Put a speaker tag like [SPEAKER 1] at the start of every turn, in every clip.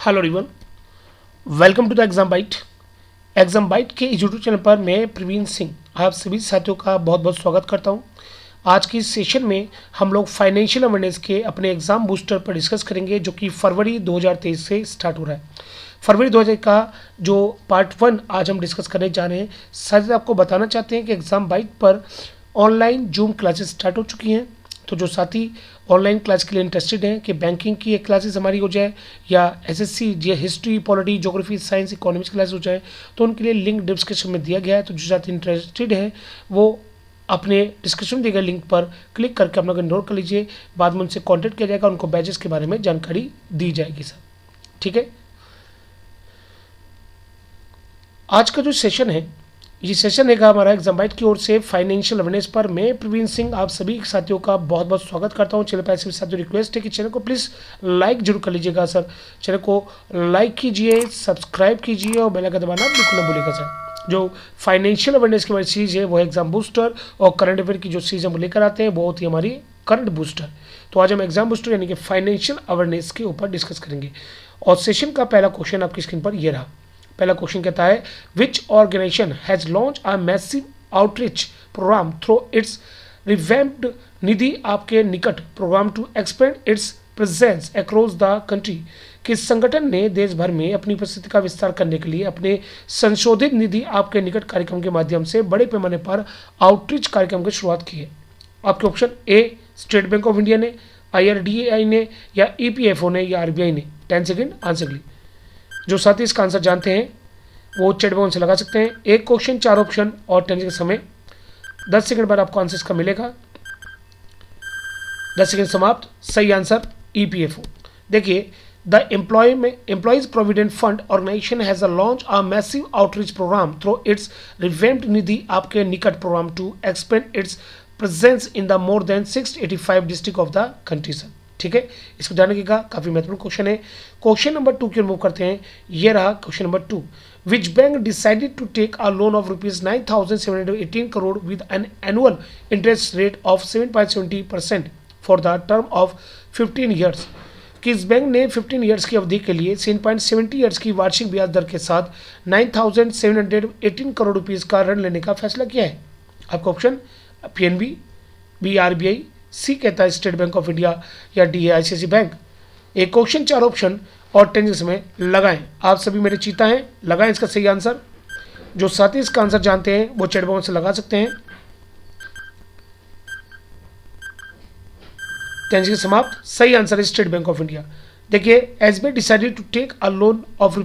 [SPEAKER 1] Hello everyone, welcome to the exam bite. Exam bite के इस YouTube channel पर मैं प्रवीण सिंह आप सभी साथियों का बहुत बहुत स्वागत करता हूं। आज की इस सेशन में हम लोग फाइनेंशियल अवेयरनेस के अपने एग्जाम बूस्टर पर डिस्कस करेंगे, जो कि फरवरी 2023 से स्टार्ट हो रहा है। फरवरी 2023 का जो पार्ट 1 आज हम डिस्कस करने जा रहे हैं। साथ ही आपको बताना चाहते हैं कि एग्जाम बाइट पर ऑनलाइन जूम क्लासेस स्टार्ट हो चुकी हैं। तो जो साथी ऑनलाइन क्लास के लिए इंटरेस्टेड हैं कि बैंकिंग की एक क्लासेस हमारी हो जाए या एसएससी या history, polity, geography, science, economics class हो जाए, तो उनके लिए लिंक डिस्क्रिप्शन में दिया गया है। तो जो साथी इंटरेस्टेड हैं वो अपने डिस्क्रिप्शन दिए गए लिंक पर क्लिक करके अपना एनरोल कर लीजिए। बाद में उनसे कॉन्टेक्ट किया जाएगा, उनको बैचेस के बारे में जानकारी दी जाएगी सर। ठीक है, आज का जो सेशन है ये सेशन है हमारा एग्जाम बाइट की ओर से फाइनेंशियल अवेयरनेस पर। मैं प्रवीण सिंह आप सभी साथियों का बहुत बहुत स्वागत करता हूं। चैनल पर ऐसे साथियों रिक्वेस्ट है कि चैनल को प्लीज़ लाइक जरूर कर लीजिएगा सर। चैनल को लाइक कीजिए, सब्सक्राइब कीजिए और बेल आइकन दबाना बिल्कुल न भूलिएगा सर। जो फाइनेंशियल अवेयरनेस की हमारी सीरीज है वो एग्जाम बूस्टर और करंट अफेयर की जो सीरीज हम लेकर आते हैं बहुत ही हमारी करंट बूस्टर। तो आज हम एग्जाम बूस्टर यानी कि फाइनेंशियल अवेयरनेस के ऊपर डिस्कस करेंगे। और सेशन का पहला क्वेश्चन आपकी स्क्रीन पर ये रहा। पहला क्वेश्चन कहता है, which organisation has launch a massive outreach programme through its revamped Nidhi Aapke Nikat programme to expand its presence across the country. किस संगठन ने देश भर में अपनी उपस्थिति का विस्तार करने के लिए अपने संशोधित निधि आपके निकट कार्यक्रम के माध्यम से बड़े पैमाने पर आउटरीच कार्यक्रम की शुरुआत की है? आपके option A state Bank of India ने, IRDAI ने, या EPFO ने, या RBI ने। 10 सेकेंड आंसर के लिए। जो साथी इसका आंसर जानते हैं वो चैट बॉक्स से लगा सकते हैं। एक क्वेश्चन 4 ऑप्शन और 10 सेकंड समय। 10 सेकंड बाद आपको आंसर इसका मिलेगा। 10 सेकंड समाप्त। सही आंसर EPFO। देखिए, the employees provident fund organisation has a launch a massive outreach programme through its revamped Nidhi Aapke Nikat programme to expand its presence in the more than 685 district of the country sir. ठीक है, इसको ध्यान रखिएगा, काफी महत्वपूर्ण question है। Question number 2 की ओर move करते हैं। ये रहा question number 2। Which bank decided to take a loan of ₹9,718 crore with an annual interest rate of 7.70% for the term of 15 years. किस बैंक ने 15 ईयर्स की अवधि के लिए 7.70 ईयर्स की वार्षिक ब्याज दर के साथ 9,718 करोड़ रुपीज का ऋण लेने का फैसला किया है? आपका option PNB, B RBI, C कहता है स्टेट बैंक ऑफ इंडिया, या D है ICICI बैंक। एक क्वेश्चन 4 ऑप्शन और 10 समय लगाएं। आप सभी मेरे चीता हैं, लगाएं इसका सही आंसर। जो साथी इसका आंसर जानते हैं वो चैट बॉक्स से लगा सकते हैं। 10 सेकंड समाप्त। सही आंसर है स्टेट बैंक ऑफ इंडिया। देखिए, SBI decided to take a loan of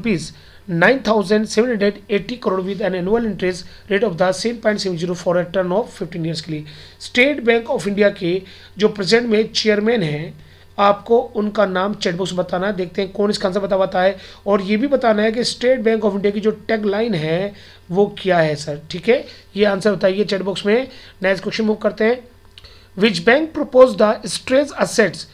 [SPEAKER 1] ₹9,780 crore with an annual interest rate of the 7.70 for a term of 15 years के लिए। स्टेट बैंक ऑफ इंडिया के जो प्रेजेंट में चेयरमैन हैं, आपको उनका नाम चैट बॉक्स बताना है। देखते हैं कौन इसका आंसर बताता है। और ये भी बताना है कि स्टेट बैंक ऑफ इंडिया की जो टैग लाइन है वो क्या है सर। ठीक है, ये आंसर बताइए चैट बॉक्स में। नेक्स्ट क्वेश्चन मूव करते हैं। Which bank propose the stress assets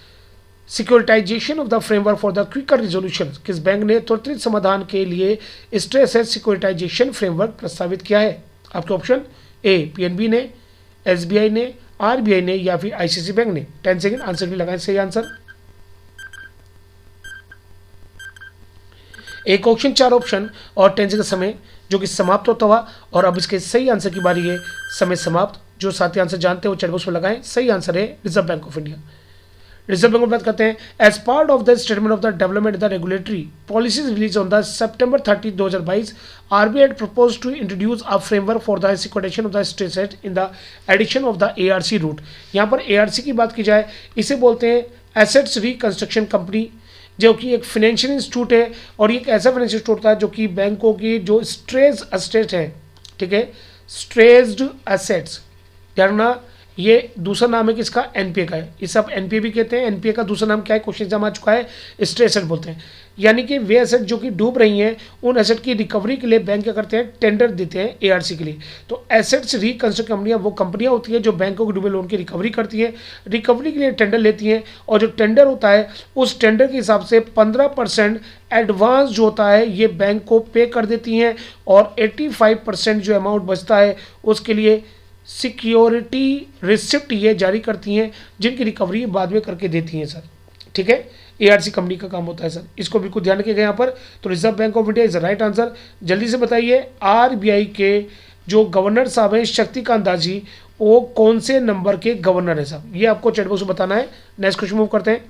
[SPEAKER 1] securitisation of the framework for the quicker resolution. किस बैंक ने त्वरित समाधान के लिए स्ट्रेस एसेट सिक्योरिटाइजेशन फ्रेमवर्क प्रस्तावित किया है? आपके ऑप्शन ए PNB ने, SBI ने, RBI ने, या फिर ICICI बैंक ने। 10 सेकंड आंसर भी लगाएं सही आंसर। एक क्वेश्चन 4 ऑप्शन और 10 सेकंड समय जो कि समाप्त होता हुआ, और अब इसके सही आंसर की बारी है। समय समाप्त। जो साथी आंसर जानते हैं वो चैट बॉक्स में लगाएं। सही आंसर है Reserve Bank of India. Reserve Bank में बात करते हैं। As part of the statement of the development the regulatory policies release on the September 30, 2022, RBI had proposed to introduce a framework for the securitization of the stress asset in the addition of the ARC route। यहाँ पर ARC की बात की जाए, इसे बोलते हैं assets reconstruction company, जो कि एक फाइनेंशियल इंस्टीट्यूट है। और ये एक ऐसा फाइनेंशियल इंस्टीट्यूट होता है जो कि बैंकों की जो स्ट्रेस एसेट्स है, ठीक है, स्ट्रेस्ड एसेट्स, ध्यान, ये दूसरा नाम है किसका? NPA का है। ये सब NPA भी कहते हैं। NPA का दूसरा नाम क्या है? क्वेश्चन एग्जाम आ चुका है, स्ट्रेस एसेट बोलते हैं। यानी कि वे एसेट जो कि डूब रही हैं, उन एसेट की रिकवरी के लिए बैंक क्या करते हैं? टेंडर देते हैं ARC के लिए। तो एसेट्स रिकंस्ट्रक्ट कंपनियां वो कंपनियां होती हैं जो बैंकों के डूबे लोन की रिकवरी करती हैं, रिकवरी के लिए टेंडर लेती हैं। और जो टेंडर होता है उस टेंडर के हिसाब से 15% एडवांस जो होता है ये बैंक को पे कर देती हैं, और 85% जो अमाउंट बचता है उसके लिए सिक्योरिटी रिसिप्ट ये जारी करती हैं, जिनकी रिकवरी बाद में करके देती हैं सर। ठीक है, ARC कंपनी का काम होता है सर, इसको बिल्कुल ध्यान रखिएगा यहाँ पर। तो reserve Bank of India is the right answer. जल्दी से बताइए RBI के जो गवर्नर साहब हैं शक्तिकांत दास जी, वो कौन से नंबर के गवर्नर है साहब, ये आपको चैट बॉक्स में बताना है। नेक्स्ट क्वेश्चन मूव करते हैं।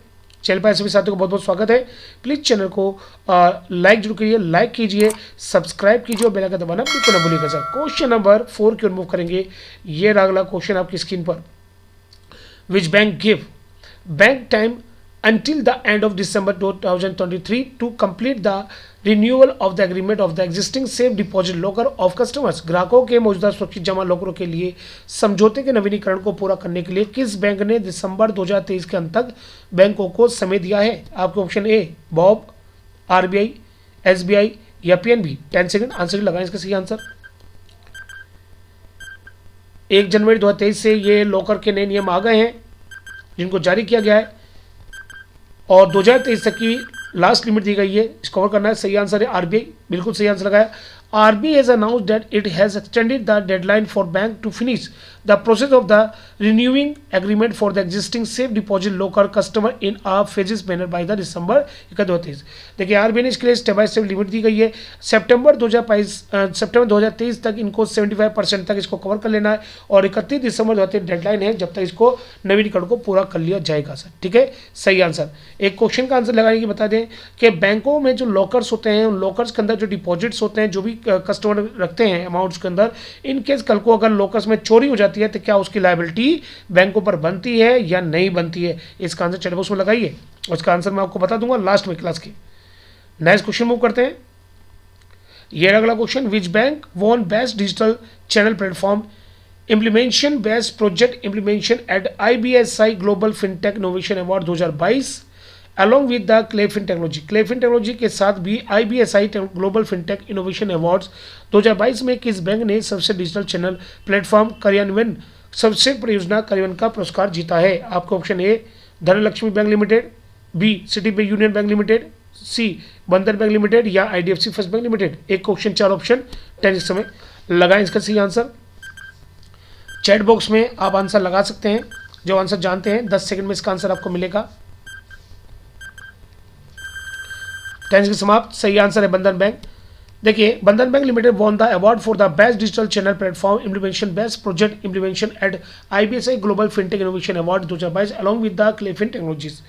[SPEAKER 1] चैनल पर सभी साथियों को बहुत बहुत स्वागत है। प्लीज़ चैनल को लाइक जरूर कीजिए, लाइक कीजिए, सब्सक्राइब कीजिए और बेल आइकन दबाना बिल्कुल न भूलिएगा सर। क्वेश्चन नंबर 4 की ओर मूव करेंगे। ये रहा अगला क्वेश्चन आपकी स्क्रीन पर। Which bank give bank time until the end of December 2023 to complete the renewal of the agreement of the existing safe deposit locker of customers। ग्राहकों के मौजूदा सुरक्षित जमा लॉकरों के लिए समझौते के नवीनीकरण को पूरा करने के लिए किस बैंक ने दिसंबर 2023 के अंत तक बैंकों को समय दिया है? आपके option A Bob, RBI, SBI या PNB। 10 सेकंड आंसर लगाएं इसका सही आंसर। 1 जनवरी 2023 से ये लॉकर के नए नियम आ गए हैं जिनको जारी किया गया है और 2023 तक की लास्ट लिमिट दी गई है, इसको कवर करना है। सही आंसर है RBI, बिल्कुल सही आंसर लगाया। RBI has announced that it has extended the deadline for bank to finish the process of the renewing agreement for the existing safe deposit locker customer in a phases manner by the December 2023। देखिए RBI ने इसके लिए step by step limit दी गई है। सितंबर 2023 तक इनको 75% तक इसको कवर कर लेना है और 31 दिसंबर 2023 डेडलाइन है जब तक इसको नवीनीकरण को पूरा कर लिया जाएगा सर, ठीक है, सही आंसर। एक क्वेश्चन का आंसर लगाने की बता दें कि बैंकों में जो लॉकर्स होते हैं उन लॉकर्स के अंदर जो डिपॉजिट्स होते हैं जो भी कस्टमर रखते हैं अमाउंट्स के अंदर, इन केस कल को अगर लॉकर्स में चोरी हो जाती है तो क्या उसकी लायबिलिटी बैंकों पर बनती है या नहीं बनती है? इसका आंसर चैट बॉक्स में लगाइए और इसका आंसर मैं आपको बता दूंगा लास्ट में क्लास के। नेक्स्ट क्वेश्चन मूव करते हैं। ये अगला question. Which bank won best digital channel platform implementation best project implementation at IBSI global fintech innovation award 2022 along with the Clayfin technology. Clayfin technology के साथ भी IBSI global fintech innovation awards 2022 में किस bank ने सबसे digital channel platform कार्यान्वयन सबसे परियोजना कार्यान्वयन का पुरस्कार जीता है? आपका option A Dhanlaxmi bank limited, B city bank union bank limited, C बंधन बैंक लिमिटेड या IDFC फर्स्ट बैंक लिमिटेड। एक क्वेश्चन 4 ऑप्शन 10 इस समय लगाएं इसका सही आंसर। चैट बॉक्स में आप आंसर लगा सकते हैं, जो आंसर जानते हैं 10 सेकंड में इसका आंसर आपको मिलेगा। 10 की समाप्त। सही आंसर है बंधन बैंक। देखिए Bandhan bank limited won the award for the best digital channel platform implementation best project implementation at IBSI global fintech innovation award 2022 along with the Clayfin technologies.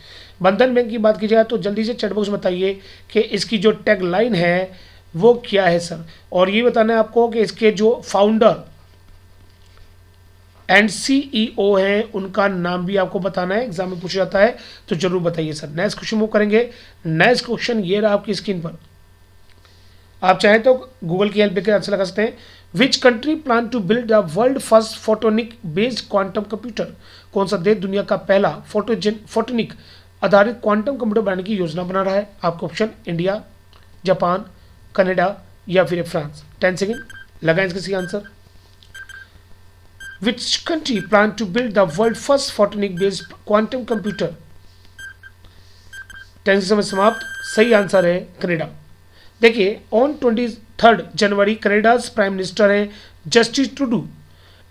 [SPEAKER 1] Bandhan bank की बात की जाए तो जल्दी से चैट बॉक्स में बताइए कि इसकी जो टैग लाइन है वो क्या है सर, और ये बताना है आपको कि इसके जो फाउंडर एंड CEO हैं उनका नाम भी आपको बताना है, एग्जाम में पूछा जाता है तो जरूर बताइए सर। नेक्स्ट क्वेश्चन मूव करेंगे। नेक्स्ट क्वेश्चन ये रहा आपकी स्क्रीन पर, आप चाहें तो गूगल की हेल्प लेकर आंसर लगा सकते हैं। Which country plan to build the world first photonic based quantum computer? कौन सा देश दुनिया का पहला फोटोनिक आधारित क्वांटम कंप्यूटर बनाने की योजना बना रहा है? आपका ऑप्शन इंडिया, जापान, कनाडा या फिर फ्रांस। 10 सेकेंड लगाएं इसका सही answer. Which country plan to build the world first photonic based quantum computer? 10 समय समाप्त। सही आंसर है कनाडा। देखिए on 23 January Canada's prime minister हैं Justin Trudeau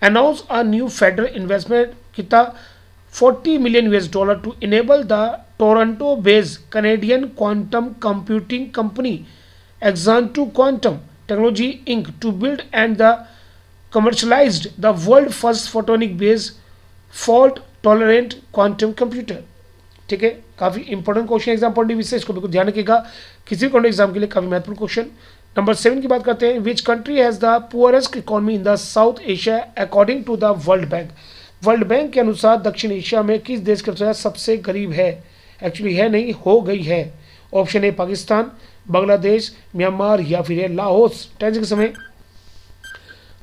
[SPEAKER 1] announce a new federal investment कितना $40 million to enable the Toronto based Canadian quantum computing company Xanadu quantum technology inc to build and the commercialized the world first photonic based fault tolerant quantum computer। ठीक है, काफी important question exam point of view से, इसको बिल्कुल ध्यान रखिएगा, किसी contact exam के लिए काफी महत्वपूर्ण क्वेश्चन। नंबर 7 की बात करते हैं। Which country has the poorest economy in the South Asia according to the World Bank? World Bank के अनुसार दक्षिण एशिया में किस देश के अनुसार सबसे गरीब है? एक्चुअली है नहीं, हो गई है। ऑप्शन ए पाकिस्तान, बांग्लादेश, म्यांमार या फिर लाहौस। 10 के समय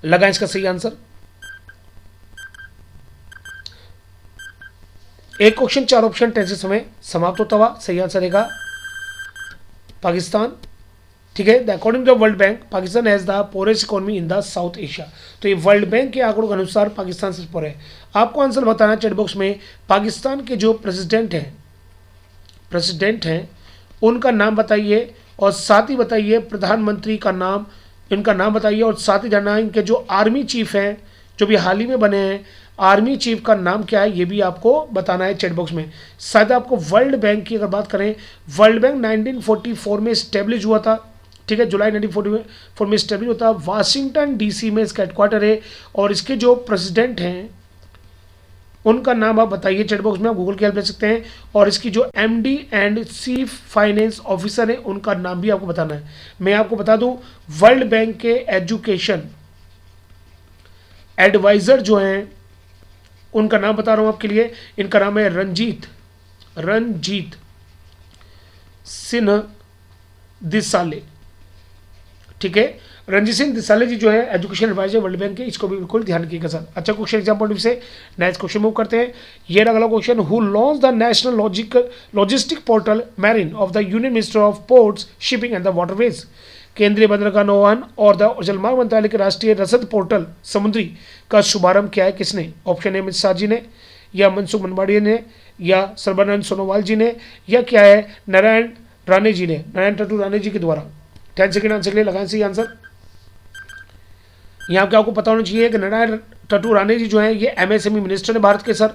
[SPEAKER 1] लगा इसका सही आंसर। एक क्वेश्चन 4 ऑप्शन 10 से समय समाप्त होता हुआ। सही आंसर रहेगा पाकिस्तान। ठीक है, according to World Bank Pakistan has the poorest economy in the South Asia. तो ये वर्ल्ड बैंक के आंकड़ों के अनुसार पाकिस्तान से ऊपर है। आपको आंसर बताना चैट बॉक्स में। पाकिस्तान के जो प्रेसिडेंट हैं उनका नाम बताइए और साथ ही बताइए प्रधानमंत्री का नाम, इनका नाम बताइए और साथ ही जानना इनके जो आर्मी चीफ हैं जो भी हाल ही में बने हैं, आर्मी चीफ का नाम क्या है ये भी आपको बताना है चैट बॉक्स में। शायद आपको वर्ल्ड बैंक की अगर बात करें, वर्ल्ड बैंक 1944 में स्टेब्लिश हुआ था, ठीक है, जुलाई 1944 में स्टेब्लिश होता है। वाशिंगटन डीसी में इसका हेडक्वार्टर है और इसके जो प्रेसिडेंट हैं उनका नाम आप बताइए चैट बॉक्स में, आप गूगल की हेल्प ले सकते हैं। और इसकी जो MD and chief finance officer है उनका नाम भी आपको बताना है। मैं आपको बता दूं, वर्ल्ड बैंक के एजुकेशन एडवाइजर जो हैं उनका नाम बता रहा हूं आपके लिए, इनका नाम है रंजीत सिन्हा दिसाले, ठीक है। रंजीत सिंह दिसाले जी जो है एजुकेशन एडवाइजर वर्ल्ड बैंक के, इसको भी बिल्कुल ध्यान रखिएगा सर। अच्छा क्वेश्चन एग्जाम पॉइंट से नेक्स्ट क्वेश्चन मूव करते हैं। ये अगला question, who launch the national logistic portal marine of the union minister of ports shipping and the waterways. केंद्रीय बंदरगाह नौवहन और द जलमार्ग मंत्रालय के राष्ट्रीय रसद पोर्टल समुद्री का शुभारंभ किया है किसने? ऑप्शन ए अमित शाह जी ने, या मनसुख मनमाड़िया ने, या सर्बानंद सोनोवाल जी ने, या क्या है नारायण राणे जी ने, नारायण टटू राणे जी के द्वारा। 10 सेकेंड आंसर के लिए लगाएं सही आंसर। यहाँ पे आपको पता होना चाहिए कि नारायण टटू राणे जी जो हैं ये एमएसएमई मिनिस्टर है भारत के सर।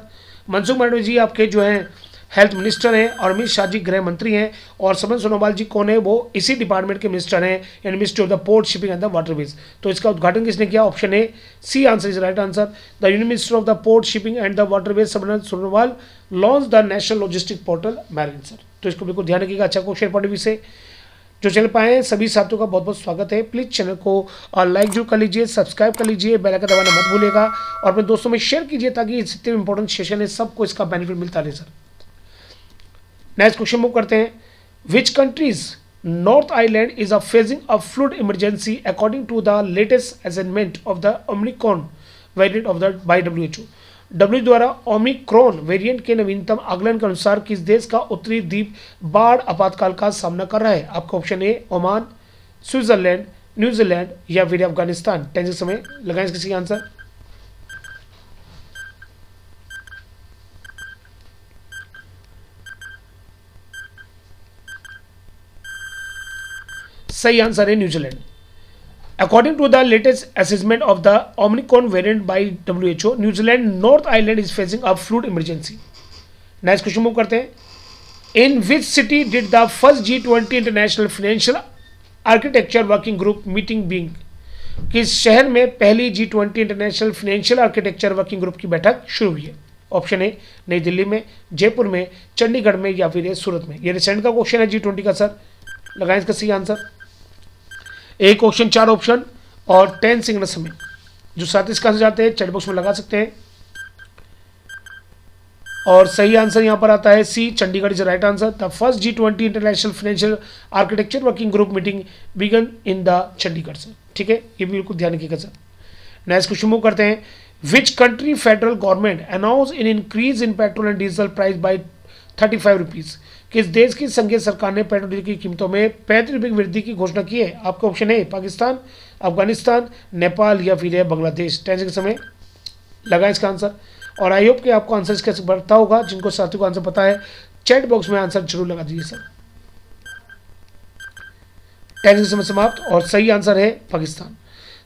[SPEAKER 1] मनसुख मांडविया जी आपके जो हैं हेल्थ मिनिस्टर हैं और अमित शाह जी गृह मंत्री हैं। और सर्बानंद सोनोवाल जी कौन है? वो इसी डिपार्टमेंट के मिनिस्टर हैं, यानी ministry of the port shipping and the waterways. तो इसका उद्घाटन किसने किया? Option A C answer is right answer. The union minister of the port shipping and the waterways Sarbananda Sonowal launch the national logistic portal marine sir. तो इसको बिल्कुल ध्यान रखिएगा। अच्छा क्वेश्चन पॉइंट ऑफ व्यू से जो चैनल पाए हैं सभी साथियों का बहुत बहुत स्वागत है। प्लीज़ चैनल को लाइक जरूर कर लीजिए, सब्सक्राइब कर लीजिए, बेल आइकन दबाना मत भूलिएगा और अपने दोस्तों में शेयर कीजिए ताकि जितने इंपॉर्टेंट सेशन है सबको इसका बेनिफिट मिलता रहे सर। नेक्स्ट क्वेश्चन मूव करते हैं। Which countries north island is a facing a flood emergency according to the latest assessment of the Omicron variant of the by WHO। W द्वारा Omicron variant के नवीनतम आकलन के अनुसार किस देश का उत्तरी द्वीप बाढ़ आपातकाल का सामना कर रहा है? आपका option A Oman, Switzerland, New Zealand या फिर अफगानिस्तान। 10 से समय लगाएं इसका आंसर। सही आंसर है New Zealand. According to the latest assessment of the Omicron variant by WHO, New Zealand North Island is facing a flood emergency. Next question move करते हैं। In which city did the first G20 International Financial Architecture Working Group meeting being? किस शहर में पहली G20 international financial architecture working group की बैठक शुरू हुई है? ऑप्शन ए नई दिल्ली में, जयपुर में, चंडीगढ़ में या फिर सूरत में। ये रिसेंट का क्वेश्चन है G20 का सर। लगाएं इसका सही आंसर। एक क्वेश्चन 4 ऑप्शन और 10 सेकंड समय। जो साथ इसका आंसर जाते हैं चैट बॉक्स में लगा सकते हैं। और सही आंसर यहां पर आता है C, Chandigarh is right answer. The first G20 international financial architecture working group meeting began in the Chandigarh sir, ठीक है, ये बिल्कुल ध्यान रखिएगा सर। नेक्स्ट क्वेश्चन मूव करते हैं। Which country federal government announce in increase in petrol and diesel price by 35 rupees. किस देश की संघीय सरकार ने पेट्रोल डीजल की कीमतों में 35 रुपये की वृद्धि की घोषणा की है? आपका ऑप्शन है पाकिस्तान, अफगानिस्तान, नेपाल या फिर बांग्लादेश। 10 सेकंड समय लगा इसका आंसर। और आई होप कि आपको आंसर कैसे पता होगा। जिनको साथियों को आंसर पता है चैट बॉक्स में आंसर जरूर लगा दीजिए सर। 10 सेकंड समय समाप्त और सही आंसर है Pakistan.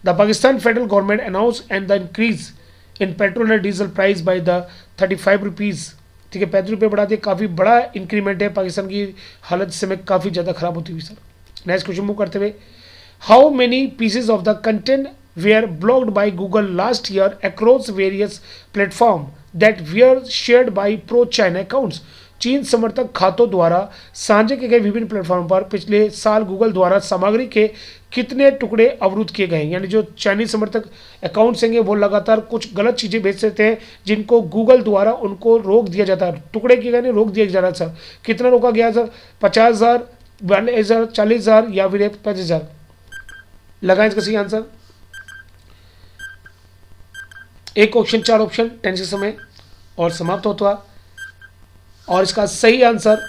[SPEAKER 1] The Pakistan federal government announce and the increase in petrol and diesel price by the 35 rupees, ठीक है, 35 रुपये बढ़ा दिए। काफ़ी बड़ा इंक्रीमेंट है। पाकिस्तान की हालत इस समय काफ़ी ज़्यादा खराब होती हुई सर। नेक्स्ट क्वेश्चन मूव करते हुए। How many pieces of the content were blocked by Google last year across various platform that were shared by pro China accounts. चीन समर्थक खातों द्वारा साझा किए गए विभिन्न प्लेटफॉर्म पर पिछले साल गूगल द्वारा सामग्री के कितने टुकड़े अवरुद्ध किए गए हैं? यानी जो चाइनीज समर्थक अकाउंट्स हैं वो लगातार कुछ गलत चीज़ें भेज देते हैं जिनको गूगल द्वारा उनको रोक दिया जाता है। टुकड़े किए गए नहीं, रोक दिया जा रहा है सर। कितना रोका गया सर? 50,000, 42,000, 40,000 या फिर 35,000। लगाएं इसका सही आंसर। एक क्वेश्चन 4 ऑप्शन, 10 से समय और समाप्त होता। और इसका सही आंसर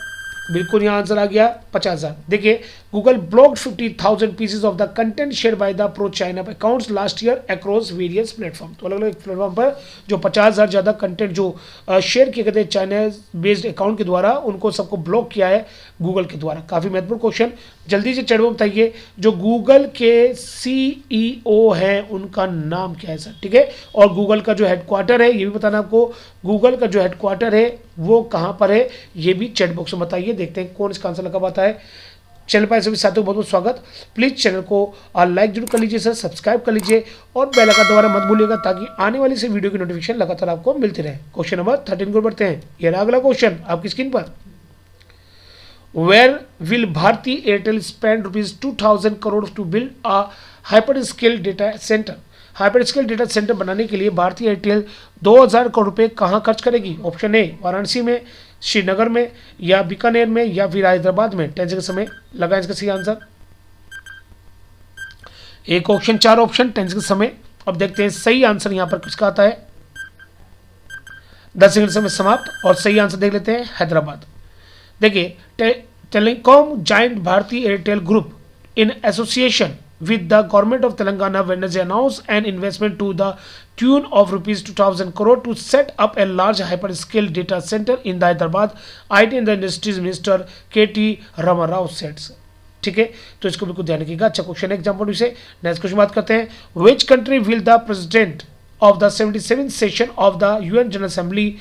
[SPEAKER 1] बिल्कुल यहाँ आंसर आ गया 50,000। देखिए Google blocked 50,000 pieces of the content share by the pro China accounts last year across various platform. तो अलग अलग प्लेटफॉर्म पर जो 50,000 ज़्यादा कंटेंट जो शेयर किए गए थे चाइना बेस्ड अकाउंट के द्वारा, उनको सबको ब्लॉक किया है गूगल के द्वारा। काफ़ी महत्वपूर्ण क्वेश्चन, जल्दी से चैट में बताइए जो गूगल के सीईओ हैं उनका नाम क्या है सर, ठीक है। और गूगल का जो हेडक्वार्टर है ये भी बताना आपको, गूगल का जो हेडक्वार्टर है वो कहाँ पर है ये भी चैट बॉक्स में बताइए। देखते हैं कौन इसका आंसर लगा पाता है। चैनल पर सभी साथियों बहुत बहुत स्वागत। प्लीज चैनल को लाइक जरूर कर लीजिए सर, सब्सक्राइब कर लीजिए और बेल आइकन दबाना मत भूलिएगा ताकि आने वाली से वीडियो की नोटिफिकेशन लगातार आपको मिलती रहे। क्वेश्चन नंबर 13 को बढ़ते हैं। ये रहा अगला क्वेश्चन आपकी स्क्रीन पर। Where will Bharti Airtel spend ₹2,000 crore to build a hyperscale data centre. Hyperscale data centre बनाने के लिए भारतीय एयरटेल 2,000 करोड़ रुपए कहाँ खर्च करेगी? ऑप्शन ए वाराणसी में, श्रीनगर में, या बीकानेर में, या फिर हैदराबाद में। 10 सेकंड समय लगा इसका सही आंसर। एक ऑप्शन 4 ऑप्शन, 10 सेकंड समय। अब देखते हैं सही आंसर यहाँ पर किसका आता है। 10 सेकंड समय समाप्त और सही आंसर देख लेते हैं हैदराबाद। देखिए telecom giant Bharti Airtel group in association with the government of Telangana Wednesday announced an investment to the tune of ₹2,000 crore to set up a large hyperscale data center in the Hyderabad. IT and the Industries Minister KT Rama Rao said. ठीक है, तो इसको बिल्कुल ध्यान रखिएगा। अच्छा question है example विषय। नेक्स्ट क्वेश्चन बात करते हैं। Which country will the president of the 77th session of the UN general assembly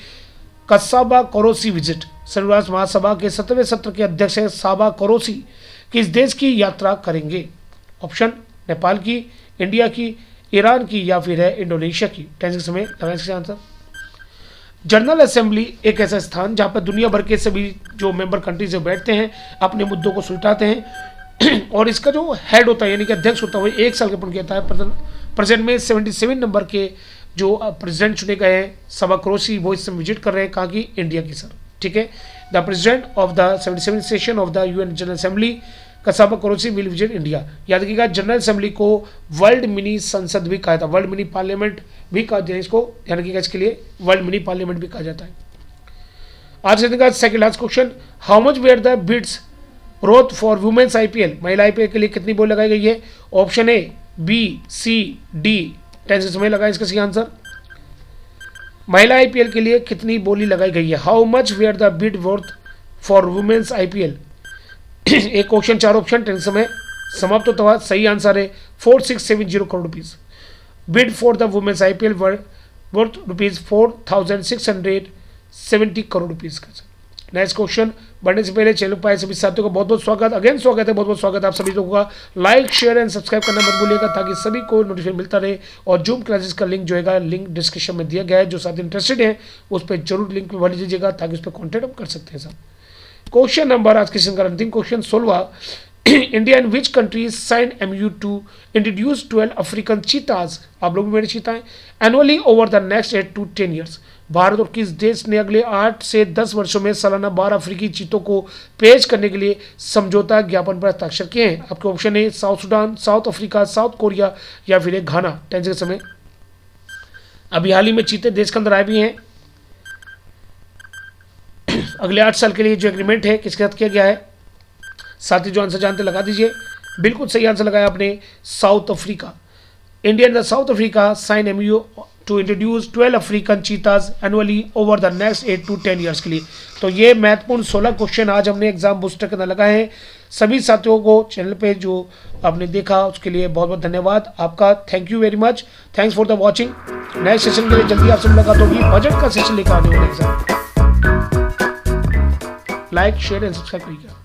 [SPEAKER 1] Csaba Korosi visit. संयुक्त महासभा के 7वें सत्र के अध्यक्ष साबा कोरोसी किस देश की यात्रा करेंगे? ऑप्शन नेपाल की, इंडिया की, ईरान की, या फिर है इंडोनेशिया की। 10 समय लगाएं इसका आंसर। जनरल असेंबली एक ऐसा स्थान जहां पर दुनिया भर के सभी जो मेंबर कंट्रीज बैठते हैं, अपने मुद्दों को सुलझाते हैं और इसका जो हेड होता है यानी कि अध्यक्ष होता है वो 1 साल के पूर्ण किया है। प्रेजेंट में 77 नंबर के जो प्रेसिडेंट चुने गए हैं सबा क्रोसी, वो इस समय विजिट कर रहे हैं कहाँ की? इंडिया की सर, ठीक है। The president of the 77th session of the UN general assembly Csaba Korosi will visit India. याद रखिएगा जनरल असेंबली को वर्ल्ड मिनी संसद भी कहा था, वर्ल्ड मिनी पार्लियामेंट भी कहा जाता है इसको, ध्यान रखिएगा इसके लिए वर्ल्ड मिनी पार्लियामेंट भी कहा जाता है। आज से second last question. How much were the bids worth for women's IPL. महिला आईपीएल के लिए कितनी बोली लगाई गई है? Option A, B, C, D. 10 समय लगा इसका सही आंसर। महिला आईपीएल के लिए कितनी बोली लगाई गई है? How much were the bid worth for women's IPL. एक क्वेश्चन 4 ऑप्शन, 10 समय समाप्त होता हुआ सही आंसर है 4670 crore rupees. Bid for the women's IPL worth ₹4,670 crore rupees का। नेक्स्ट क्वेश्चन बढ़ने से पहले चैनल पर आए सभी साथियों का बहुत बहुत स्वागत, अगेन स्वागत है, बहुत बहुत स्वागत आप सभी लोगों का। लाइक शेयर एंड सब्सक्राइब करना मत भूलिएगा ताकि सभी को नोटिफिकेशन मिलता रहे। और जूम क्लासेस का लिंक जो है लिंक डिस्क्रिप्शन में दिया गया है, जो साथी इंटरेस्टेड है उस पर जरूर लिंक पे भर लीजिएगा ताकि उस पर कॉन्टेक्ट हम कर सकते हैं सर। क्वेश्चन नंबर आज के सेशन का अंतिम question 16। India and which country sign MOU to introduce 12 African cheetahs, आप लोग भी मेरे चीता हैं, annually over the next 8 to 10 years. भारत और किस देश ने अगले 8 से 10 वर्षों में सालाना 12 अफ्रीकी चीतों को पेश करने के लिए समझौता ज्ञापन पर हस्ताक्षर किए हैं? आपके ऑप्शन है south Sudan, south Africa, south Korea, या फिर घाना। 10 के समय। अभी हाल ही में चीते देश के अंदर आए भी हैं। अगले 8 साल के लिए जो एग्रीमेंट है किसके साथ किया गया है? साथ ही जो आंसर जानते लगा दीजिए। बिल्कुल सही आंसर लगाया आपने, South Africa. India and the South Africa sign MOU to introduce 12 African cheetahs annually over the next 8 to 10 years के लिए। तो ये महत्वपूर्ण 16 क्वेश्चन आज हमने एग्जाम बूस्टर के अंदर लगाए हैं। सभी साथियों को चैनल पे जो आपने देखा उसके लिए बहुत बहुत धन्यवाद आपका। Thank you very much, thanks for the watching. Next session के लिए जल्दी आपसे मुलाकात होगी, बजट का सेशन लेकर आने वाले। लाइक शेयर एंड सब्सक्राइब करिएगा।